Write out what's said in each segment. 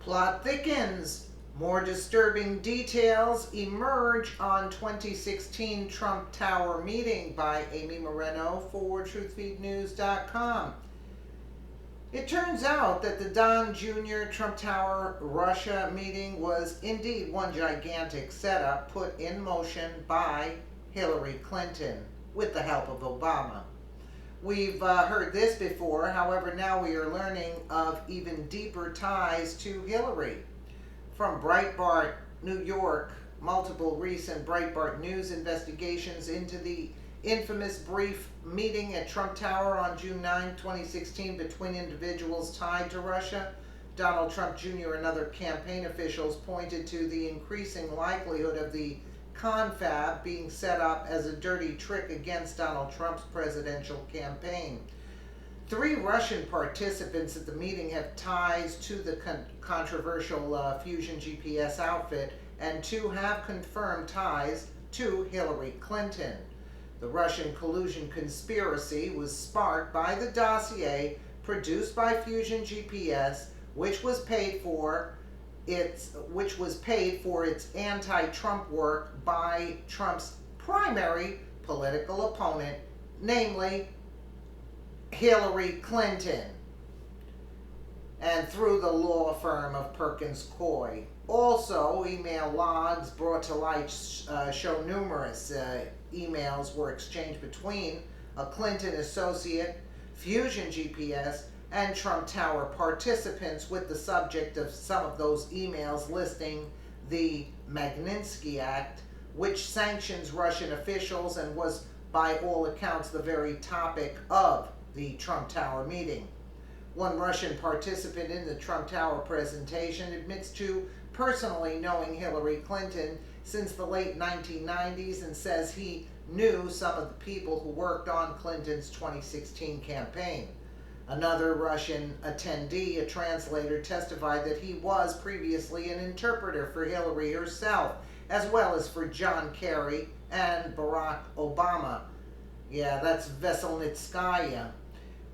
Plot thickens. More disturbing details emerge on 2016 Trump Tower meeting by Amy Moreno for TruthFeedNews.com. It turns out that the Don Jr. Trump Tower Russia meeting was indeed one gigantic setup put in motion by Hillary Clinton with the help of Obama. We've heard this before, however, now we are learning of even deeper ties to Hillary. From Breitbart, New York, multiple recent Breitbart News investigations into the infamous brief meeting at Trump Tower on June 9, 2016 between individuals tied to Russia. Donald Trump Jr. and other campaign officials pointed to the increasing likelihood of the confab being set up as a dirty trick against Donald Trump's presidential campaign. 3 Russian participants at the meeting have ties to the controversial Fusion GPS outfit, and 2 have confirmed ties to Hillary Clinton. The Russian collusion conspiracy was sparked by the dossier produced by Fusion GPS, which was paid for its anti-Trump work by Trump's primary political opponent, namely Hillary Clinton, and through the law firm of Perkins Coie. Also, email logs brought to light show numerous emails were exchanged between a Clinton associate, Fusion GPS, and Trump Tower participants, with the subject of some of those emails listing the Magnitsky Act, which sanctions Russian officials and was by all accounts the very topic of the Trump Tower meeting. One Russian participant in the Trump Tower presentation admits to personally knowing Hillary Clinton since the late 1990s and says he knew some of the people who worked on Clinton's 2016 campaign. Another Russian attendee, a translator, testified that he was previously an interpreter for Hillary herself, as well as for John Kerry and Barack Obama. Yeah, that's Veselnitskaya.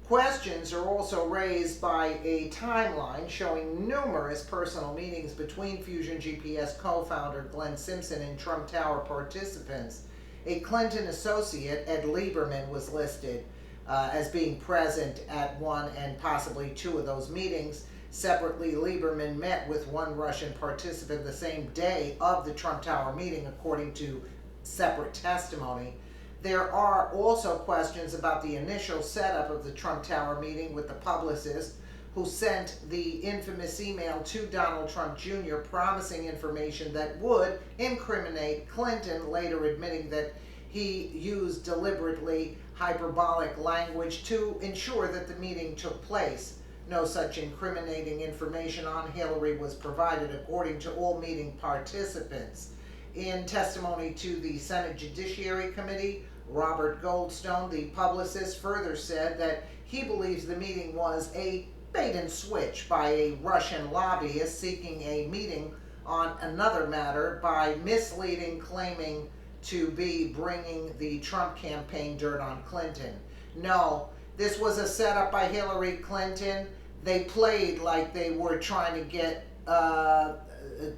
Questions are also raised by a timeline showing numerous personal meetings between Fusion GPS co-founder Glenn Simpson and Trump Tower participants. A Clinton associate, Ed Lieberman, was listed as being present at one and possibly 2 of those meetings. Separately, Lieberman met with one Russian participant the same day of the Trump Tower meeting, according to separate testimony. There are also questions about the initial setup of the Trump Tower meeting with the publicist who sent the infamous email to Donald Trump Jr. promising information that would incriminate Clinton, later admitting that he used deliberately hyperbolic language to ensure that the meeting took place. No such incriminating information on Hillary was provided, according to all meeting participants. In testimony to the Senate Judiciary Committee, Robert Goldstone, the publicist, further said that he believes the meeting was a bait and switch by a Russian lobbyist seeking a meeting on another matter by misleading, claiming to be bringing the Trump campaign dirt on Clinton. No, this was a setup by Hillary Clinton. They played like they were trying to get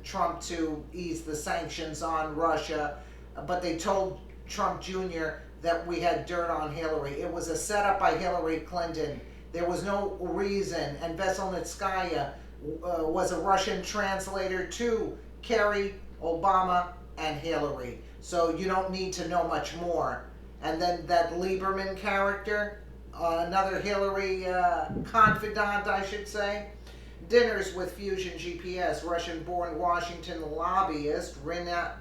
Trump to ease the sanctions on Russia, but they told Trump Jr. that we had dirt on Hillary. It was a setup by Hillary Clinton. There was no reason, and Veselnitskaya was a Russian translator to Kerry, Obama, and Hillary. So you don't need to know much more. And then that Lieberman character, another Hillary confidant, I should say. Dinners with Fusion GPS, Russian-born Washington lobbyist Renat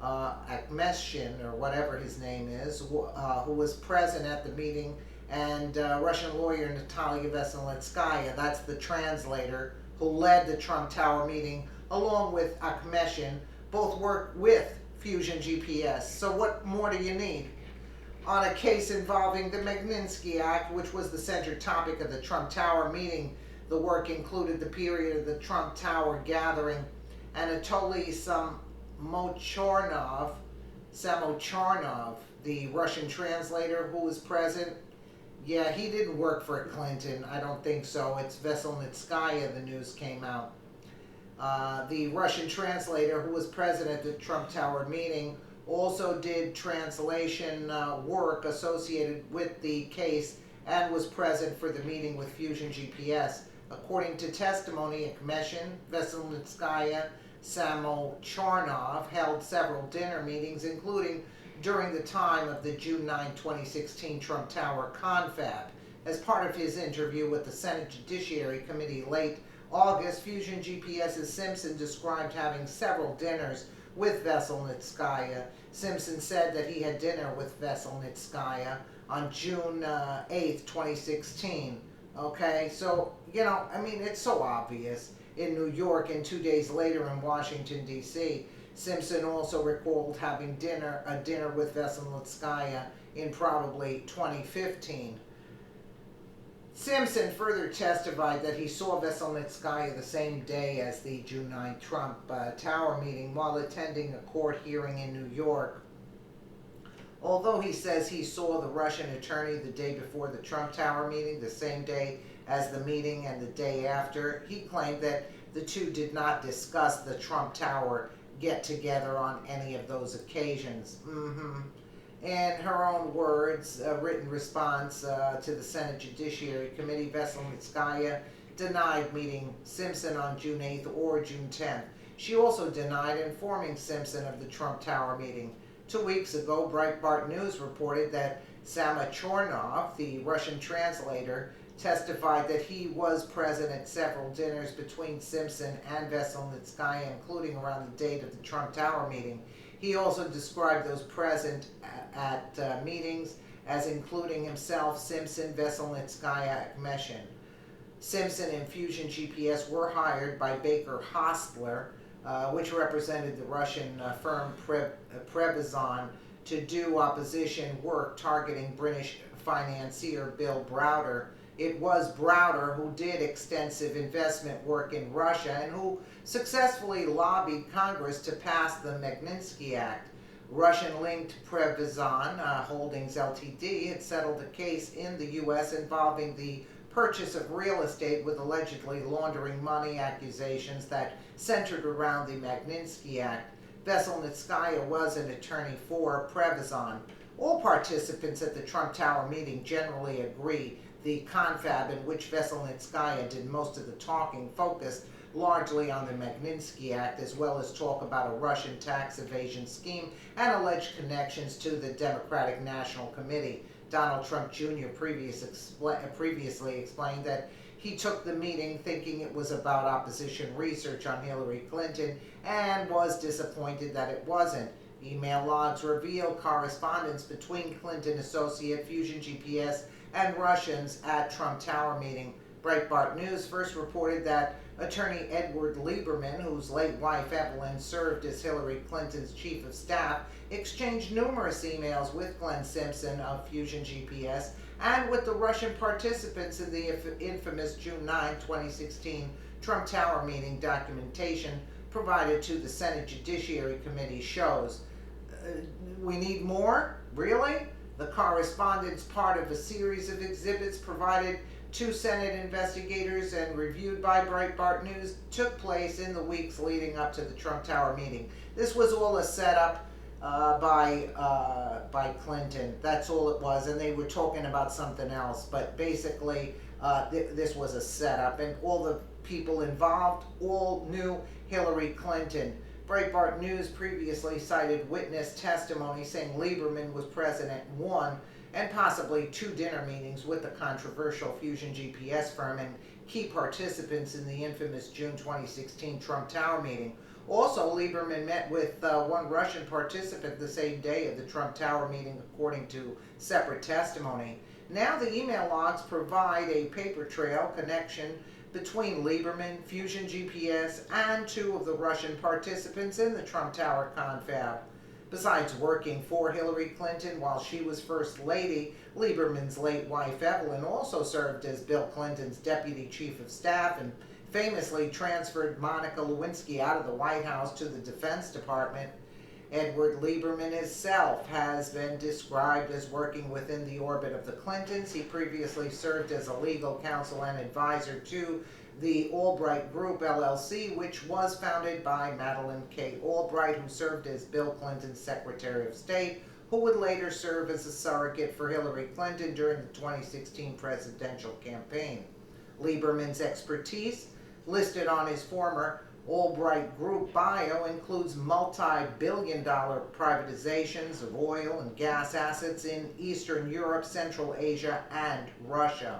Akhmetshin, or whatever his name is, who was present at the meeting, and Russian lawyer Natalia Veselnitskaya, that's the translator, who led the Trump Tower meeting, along with Akhmetshin, both worked with Fusion GPS. So what more do you need? On a case involving the Magnitsky Act, which was the center topic of the Trump Tower meeting, the work included the period of the Trump Tower gathering. Anatoly Samocharnov, the Russian translator who was present, Yeah, he didn't work for Clinton. I don't think so. It's Veselnitskaya, the news came out. The Russian translator who was present at the Trump Tower meeting also did translation work associated with the case and was present for the meeting with Fusion GPS. According to testimony at Commission, Veselnitskaya Samocharnov held several dinner meetings, including during the time of the June 9, 2016 Trump Tower confab. As part of his interview with the Senate Judiciary Committee late August, Fusion GPS's Simpson described having several dinners with Veselnitskaya. Simpson said that he had dinner with Veselnitskaya on June 8th, 2016. Okay, so, I mean, it's so obvious. In New York and 2 days later in Washington, D.C., Simpson also recalled having a dinner with Veselnitskaya in probably 2015. Simpson further testified that he saw Veselnitskaya the same day as the June 9 Trump Tower meeting while attending a court hearing in New York. Although he says he saw the Russian attorney the day before the Trump Tower meeting, the same day as the meeting and the day after, he claimed that the two did not discuss the Trump Tower get-together on any of those occasions. In her own words, a written response to the Senate Judiciary Committee, Veselnitskaya denied meeting Simpson on June 8th or June 10th. She also denied informing Simpson of the Trump Tower meeting. 2 weeks ago, Breitbart News reported that Samocharnov, the Russian translator, testified that he was present at several dinners between Simpson and Veselnitskaya, including around the date of the Trump Tower meeting. He also described those present at meetings as including himself, Simpson, Veselnitskaya, Commission. Simpson and Fusion GPS were hired by Baker Hostler, which represented the Russian firm Prevezon, to do opposition work targeting British financier Bill Browder. It was Browder who did extensive investment work in Russia and who successfully lobbied Congress to pass the Magnitsky Act. Russian-linked Prevezon Holdings Ltd. had settled a case in the U.S. involving the purchase of real estate with allegedly laundering money accusations that centered around the Magnitsky Act. Veselnitskaya was an attorney for Prevezon. All participants at the Trump Tower meeting generally agree the confab in which Veselnitskaya did most of the talking focused largely on the Magnitsky Act, as well as talk about a Russian tax evasion scheme and alleged connections to the Democratic National Committee. Donald Trump Jr. previously explained that he took the meeting thinking it was about opposition research on Hillary Clinton and was disappointed that it wasn't. Email logs reveal correspondence between Clinton associate Fusion GPS and Russians at Trump Tower meeting. Breitbart News first reported that attorney Edward Lieberman, whose late wife Evelyn served as Hillary Clinton's chief of staff, exchanged numerous emails with Glenn Simpson of Fusion GPS and with the Russian participants in the infamous June 9, 2016 Trump Tower meeting. Documentation provided to the Senate Judiciary Committee shows. We need more? Really? The correspondence, part of a series of exhibits provided to Senate investigators and reviewed by Breitbart News, took place in the weeks leading up to the Trump Tower meeting. This was all a setup by Clinton. That's all it was, and they were talking about something else. But basically, this was a setup, and all the people involved all knew Hillary Clinton. Breitbart News previously cited witness testimony saying Lieberman was present at one and possibly two dinner meetings with the controversial Fusion GPS firm and key participants in the infamous June 2016 Trump Tower meeting. Also, Lieberman met with one Russian participant the same day of the Trump Tower meeting, according to separate testimony. Now the email logs provide a paper trail connection between Lieberman, Fusion GPS, and two of the Russian participants in the Trump Tower confab. Besides working for Hillary Clinton while she was First Lady, Lieberman's late wife Evelyn also served as Bill Clinton's deputy chief of staff and famously transferred Monica Lewinsky out of the White House to the Defense Department. Edward Lieberman himself has been described as working within the orbit of the Clintons. He previously served as a legal counsel and advisor to the Albright Group, LLC, which was founded by Madeleine K. Albright, who served as Bill Clinton's Secretary of State, who would later serve as a surrogate for Hillary Clinton during the 2016 presidential campaign. Lieberman's expertise, listed on his former Albright Group bio, includes multi-billion-dollar privatizations of oil and gas assets in Eastern Europe, Central Asia, and Russia.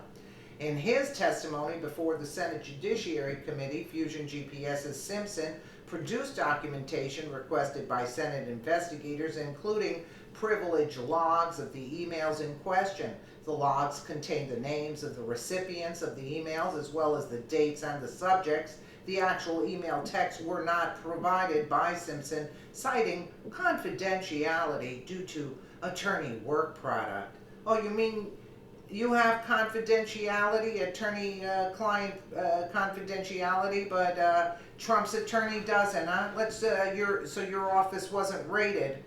In his testimony before the Senate Judiciary Committee, Fusion GPS's Simpson produced documentation requested by Senate investigators, including privilege logs of the emails in question. The logs contain the names of the recipients of the emails as well as the dates and the subjects. The actual email texts were not provided by Simpson, citing confidentiality due to attorney work product. Oh, you mean you have confidentiality, attorney-client confidentiality, but Trump's attorney doesn't, huh? So your office wasn't raided.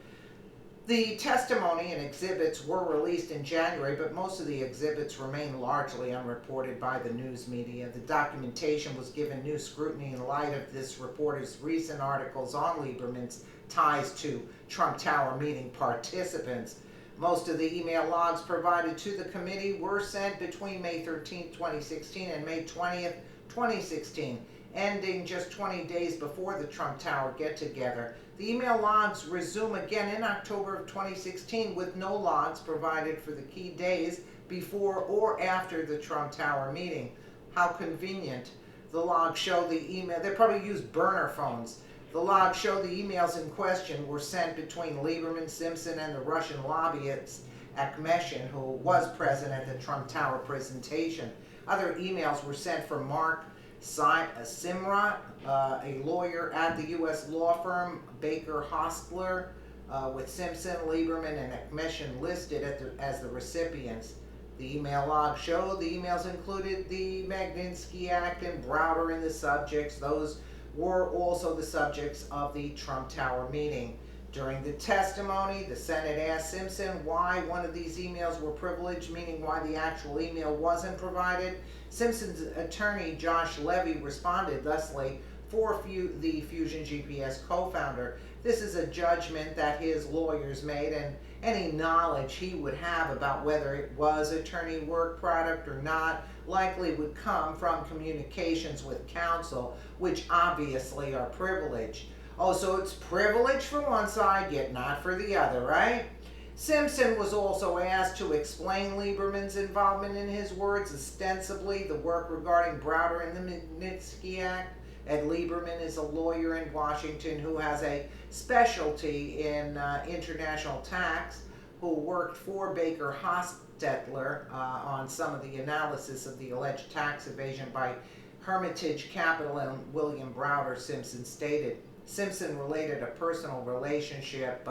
The testimony and exhibits were released in January, but most of the exhibits remain largely unreported by the news media. The documentation was given new scrutiny in light of this reporter's recent articles on Lieberman's ties to Trump Tower meeting participants. Most of the email logs provided to the committee were sent between May 13, 2016 and May 20th, 2016, ending just 20 days before the Trump Tower get-together. The email logs resume again in October of 2016 with no logs provided for the key days before or after the Trump Tower meeting. How convenient. The logs show the email. They probably use burner phones. The logs show the emails in question were sent between Lieberman, Simpson, and the Russian lobbyist Akhmeshin, who was present at the Trump Tower presentation. Other emails were sent from Mark Simra, a lawyer at the U.S. law firm Baker Hostler, with Simpson, Lieberman, and Akhmeshin listed as the recipients. The email logs show the emails included the Magnitsky Act and Browder in the subjects. Those were also the subjects of the Trump Tower meeting. During the testimony, the Senate asked Simpson why one of these emails were privileged, meaning why the actual email wasn't provided. Simpson's attorney, Josh Levy, responded thusly for the Fusion GPS co-founder. This is a judgment that his lawyers made, and any knowledge he would have about whether it was attorney work product or not likely would come from communications with counsel, which obviously are privileged. Oh, so it's privilege for one side, yet not for the other, right? Simpson was also asked to explain Lieberman's involvement in his words, ostensibly the work regarding Browder and the Magnitsky Act. Ed Lieberman is a lawyer in Washington who has a specialty in international tax, who worked for Baker Hostetler on some of the analysis of the alleged tax evasion by Hermitage Capital and William Browder, Simpson stated. Simpson related a personal relationship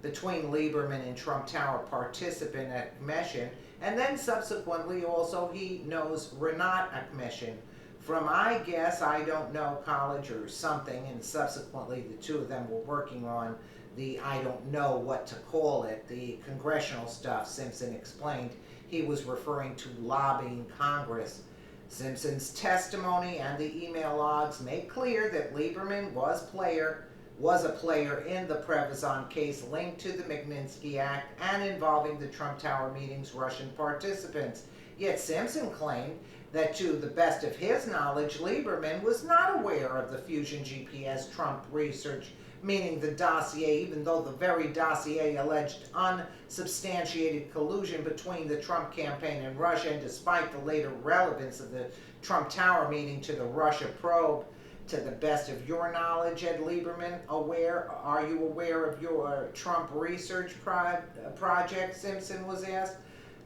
between Lieberman and Trump Tower participant Akhmeshin, and then subsequently also he knows Renat Akhmeshin from, I guess, I don't know, college or something, and subsequently the two of them were working on the, I don't know what to call it, the congressional stuff. Simpson explained he was referring to lobbying Congress. Simpson's testimony and the email logs make clear that Lieberman was a player in the Prevezon case linked to the Magnitsky Act and involving the Trump Tower meeting's Russian participants. Yet Simpson claimed that to the best of his knowledge, Lieberman was not aware of the Fusion GPS Trump research, meaning the dossier, even though the very dossier alleged unsubstantiated collusion between the Trump campaign and Russia, and despite the later relevance of the Trump Tower meeting to the Russia probe. To the best of your knowledge, Ed Lieberman, are you aware of your Trump research project? Simpson was asked.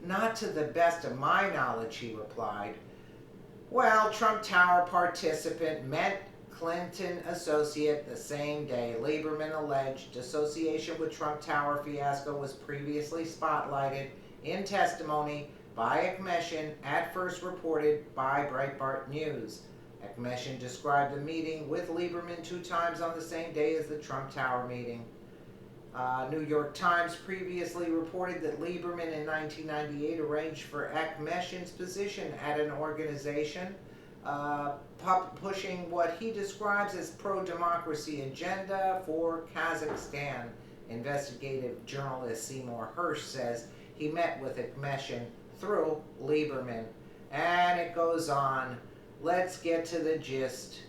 Not to the best of my knowledge, he replied. Well, Trump Tower participant met Clinton associate the same day. Lieberman alleged association with Trump Tower fiasco was previously spotlighted in testimony by Akhmeshin, at first reported by Breitbart News. Akhmeshin described the meeting with Lieberman 2 times on the same day as the Trump Tower meeting. New York Times previously reported that Lieberman in 1998 arranged for Akhmetshin's position at an organization pushing what he describes as pro-democracy agenda for Kazakhstan. Investigative journalist Seymour Hersh says he met with Akhmetshin through Lieberman. And it goes on. Let's get to the gist.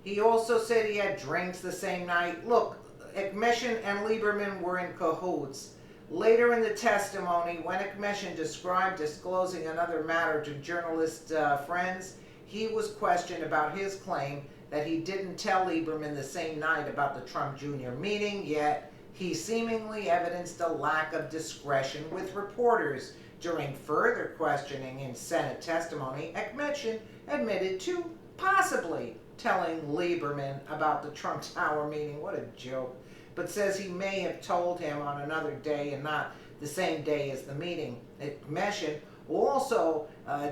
He also said he had drinks the same night. Look, Akhmetshin and Lieberman were in cahoots. Later in the testimony, when Akhmetshin described disclosing another matter to journalist friends, he was questioned about his claim that he didn't tell Lieberman the same night about the Trump Jr. meeting, yet he seemingly evidenced a lack of discretion with reporters. During further questioning in Senate testimony, Akhmetshin admitted to possibly telling Lieberman about the Trump Tower meeting. What a joke. But says he may have told him on another day and not the same day as the meeting. Akhmetshin also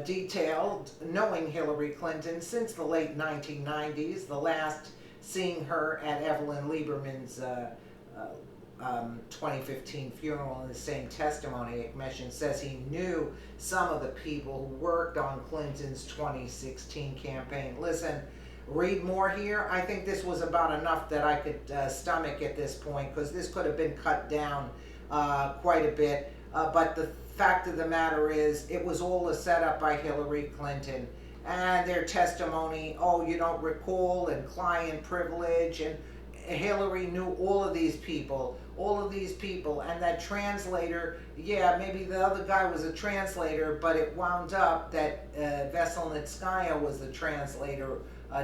detailed knowing Hillary Clinton since the late 1990s, the last seeing her at Evelyn Lieberman's 2015 funeral. In the same testimony, Akhmetshin says he knew some of the people who worked on Clinton's 2016 campaign. Listen, read more here. I think this was about enough that I could stomach at this point, because this could have been cut down quite a bit. But the fact of the matter is, it was all a setup by Hillary Clinton. And their testimony, oh, you don't recall, and client privilege, and Hillary knew all of these people, and that translator, yeah, maybe the other guy was a translator, but it wound up that Veselnitskaya was the translator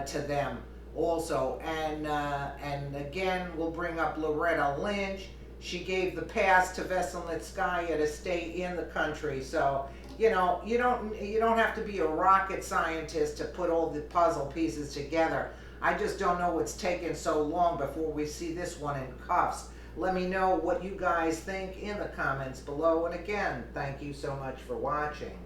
to them also. And again, we'll bring up Loretta Lynch. She gave the pass to Veselnitskaya to stay in the country. So, you know, you don't have to be a rocket scientist to put all the puzzle pieces together. I just don't know what's taken so long before we see this one in cuffs. Let me know what you guys think in the comments below. And again, thank you so much for watching.